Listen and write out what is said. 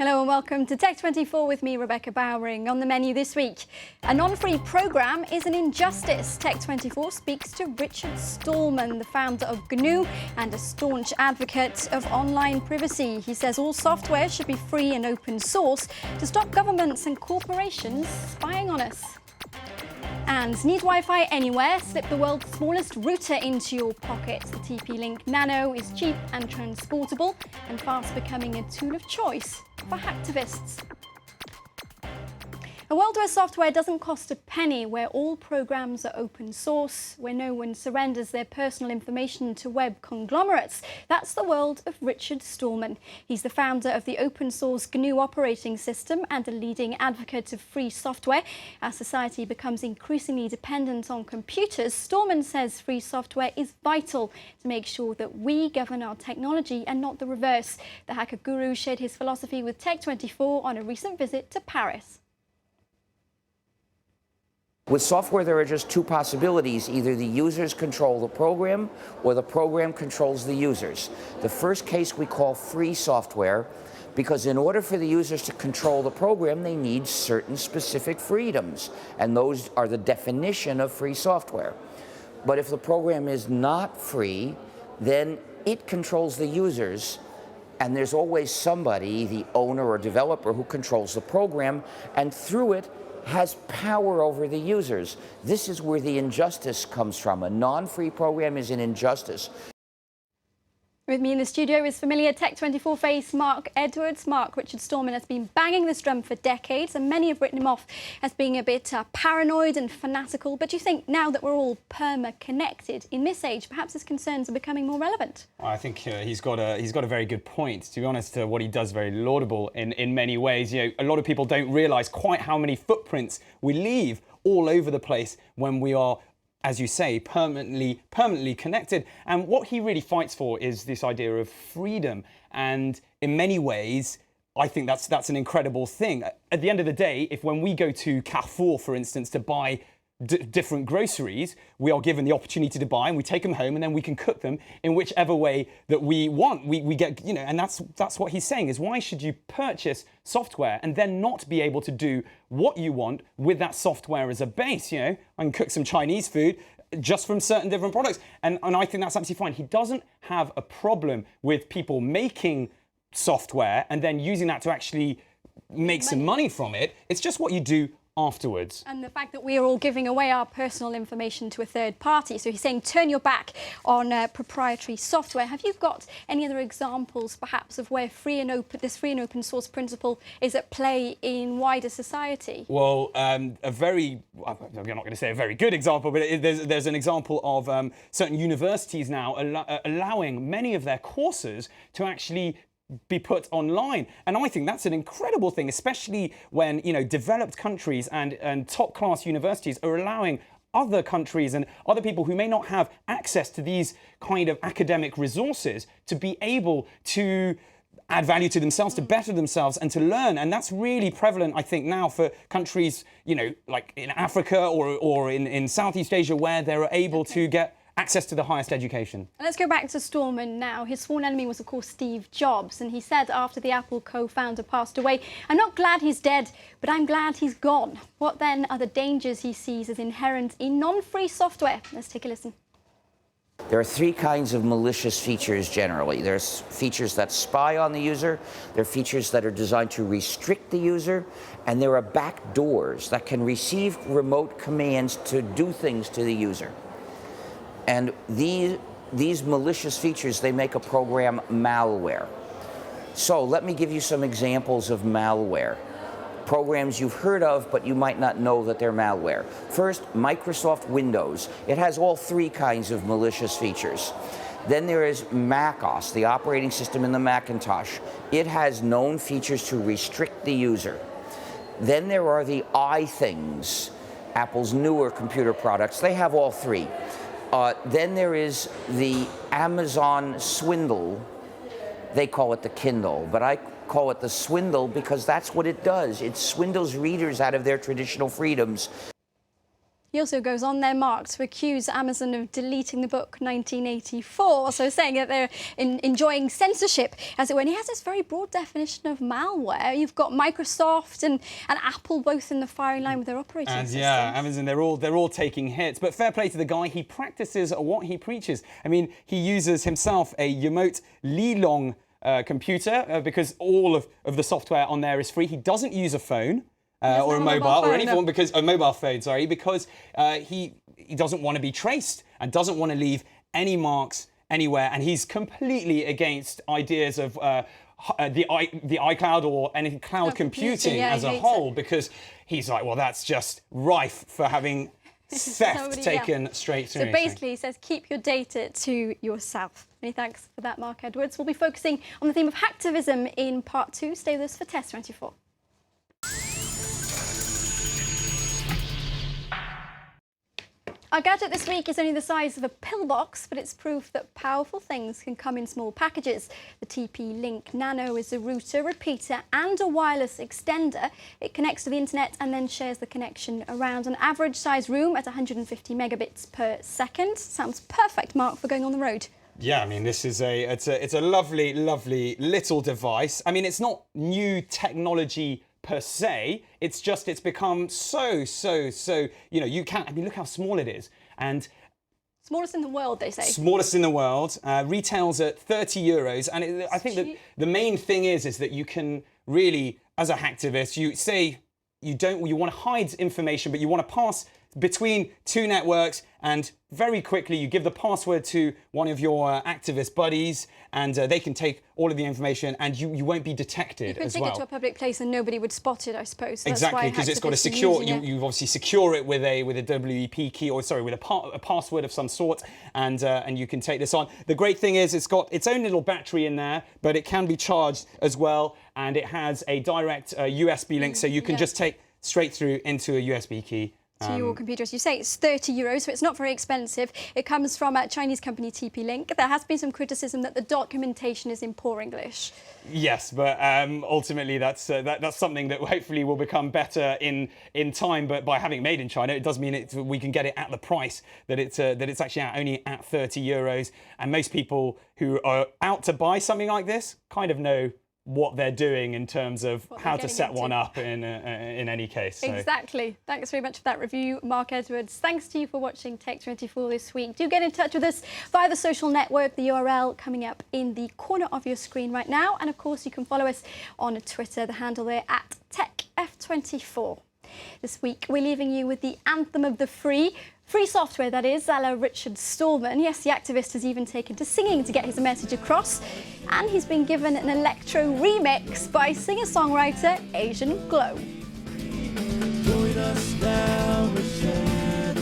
Hello and welcome to Tech24 with me, Rebecca Bowring. On the menu this week, a non-free programme is an injustice. Tech24 speaks to Richard Stallman, the founder of GNU and a staunch advocate of online privacy. He says all software should be free and open source to stop governments and corporations spying on us. And need Wi-Fi anywhere? Slip the world's smallest router into your pocket. The TPLink Nano is cheap and transportable and fast becoming a tool of choice for hacktivists. A world where software doesn't cost a penny, where all programs are open source, where no one surrenders their personal information to web conglomerates. That's the world of Richard Stallman. He's the founder of the open source GNU operating system and a leading advocate of free software. As society becomes increasingly dependent on computers, Stallman says free software is vital to make sure that we govern our technology and not the reverse. The hacker guru shared his philosophy with Tech24 on a recent visit to Paris. With software, there are just two possibilities. Either the users control the program or the program controls the users. The first case we call free software because in order for the users to control the program, they need certain specific freedoms, and those are the definition of free software. But if the program is not free, then it controls the users, and there's always somebody, the owner or developer, who controls the program, and through it, has power over the users. This is where the injustice comes from. A non-free program is an injustice. With me in the studio is familiar Tech24 face Mark Edwards. Mark, Richard Stallman has been banging this drum for decades, and many have written him off as being a bit paranoid and fanatical. But do you think now that we're all perma-connected in this age, perhaps his concerns are becoming more relevant? I think he's got a very good point. To be honest, what he does is very laudable in many ways. You know, a lot of people don't realise quite how many footprints we leave all over the place when we are, as you say, permanently connected. And what he really fights for is this idea of freedom. And in many ways, I think that's an incredible thing. At the end of the day, if when we go to Carrefour, for instance, to buy different groceries, we are given the opportunity to buy, and we take them home, and then we can cook them in whichever way that we want. We get, you know, and that's what he's saying is, why should you purchase software and then not be able to do what you want with that software as a base? You know, I can cook some Chinese food just from certain different products, and I think that's absolutely fine. He doesn't have a problem with people making software and then using that to actually make some money from it. It's just what you do afterwards. And the fact that we are all giving away our personal information to a third party. So he's saying turn your back on proprietary software. Have you got any other examples perhaps of where this free and open source principle is at play in wider society? Well, I'm not going to say a very good example, but there's an example of certain universities now allowing many of their courses to actually be put online, and I think that's an incredible thing, especially when, you know, developed countries and top-class universities are allowing other countries and other people who may not have access to these kind of academic resources to be able to add value to themselves, to better themselves and to learn. And that's really prevalent, I think, now for countries, you know, like in Africa or in Southeast Asia, where they're able to get access to the highest education. And let's go back to Stallman now. His sworn enemy was, of course, Steve Jobs. And he said after the Apple co-founder passed away, "I'm not glad he's dead, but I'm glad he's gone." What then are the dangers he sees as inherent in non-free software? Let's take a listen. There are three kinds of malicious features generally. There's features that spy on the user, there are features that are designed to restrict the user, and there are back doors that can receive remote commands to do things to the user. And these malicious features, they make a program malware. So let me give you some examples of malware. Programs you've heard of, but you might not know that they're malware. First, Microsoft Windows. It has all three kinds of malicious features. Then there is macOS, the operating system in the Macintosh. It has known features to restrict the user. Then there are the iThings, Apple's newer computer products. They have all three. Then there is the Amazon swindle. They call it the Kindle, but I call it the swindle because that's what it does. It swindles readers out of their traditional freedoms. He also goes on there, Mark, to accuse Amazon of deleting the book 1984, so saying that they're enjoying censorship, as it were. And he has this very broad definition of malware. You've got Microsoft and Apple both in the firing line with their operating systems. Yeah, Amazon, they're all taking hits. But fair play to the guy, he practices what he preaches. I mean, he uses himself a Yamote Lilong computer because all of the software on there is free. He doesn't use a phone. Or a mobile or any form, because a mobile phone, sorry, because he doesn't want to be traced and doesn't want to leave any marks anywhere, and he's completely against ideas of the iCloud or any cloud computing as a whole, because he's like, well, that's just rife for having theft taken straight through. So basically, he says, keep your data to yourself. Many thanks for that, Mark Edwards. We'll be focusing on the theme of hacktivism in part 2. Stay with us for Test 24. Our gadget this week is only the size of a pillbox, but it's proof that powerful things can come in small packages. The TP-Link Nano is a router, repeater and a wireless extender. It connects to the internet and then shares the connection around an average size room at 150 megabits per second. Sounds perfect, Mark, for going on the road. Yeah, I mean, this is it's a lovely, lovely little device. I mean, it's not new technology per se, it's become so, you can't, I mean, look how small it is. And smallest in the world, they say. Smallest in the world, retails at €30. And I think that the main thing is that you can really, as a hacktivist, you say you want to hide information, but you want to pass between two networks, and very quickly you give the password to one of your activist buddies, and they can take all of the information, and you won't be detected as well. You could take it to a public place and nobody would spot it, I suppose. So exactly, because it's got a secure. You obviously secure it with a WEP key, or sorry, with a password of some sort, and you can take this on. The great thing is it's got its own little battery in there, but it can be charged as well, and it has a direct USB link, so you can just take straight through into a USB key. To your computer. As you say, it's €30, so it's not very expensive. It comes from a Chinese company, TP-Link. There has been some criticism that the documentation is in poor English. Yes, but ultimately that's something that hopefully will become better in time. But by having it made in China, it does mean we can get it at the price that it's actually only at €30. And most people who are out to buy something like this kind of know what they're doing in terms of how to set one up in any case. So. Exactly. Thanks very much for that review, Mark Edwards. Thanks to you for watching Tech24 this week. Do get in touch with us via the social network, the URL coming up in the corner of your screen right now. And of course, you can follow us on Twitter, the handle there at TechF24. This week, we're leaving you with the anthem of the free software, that is, a la Richard Stallman. Yes, the activist has even taken to singing to get his message across. And he's been given an electro remix by singer-songwriter Asian Glow. Join us now, Richard,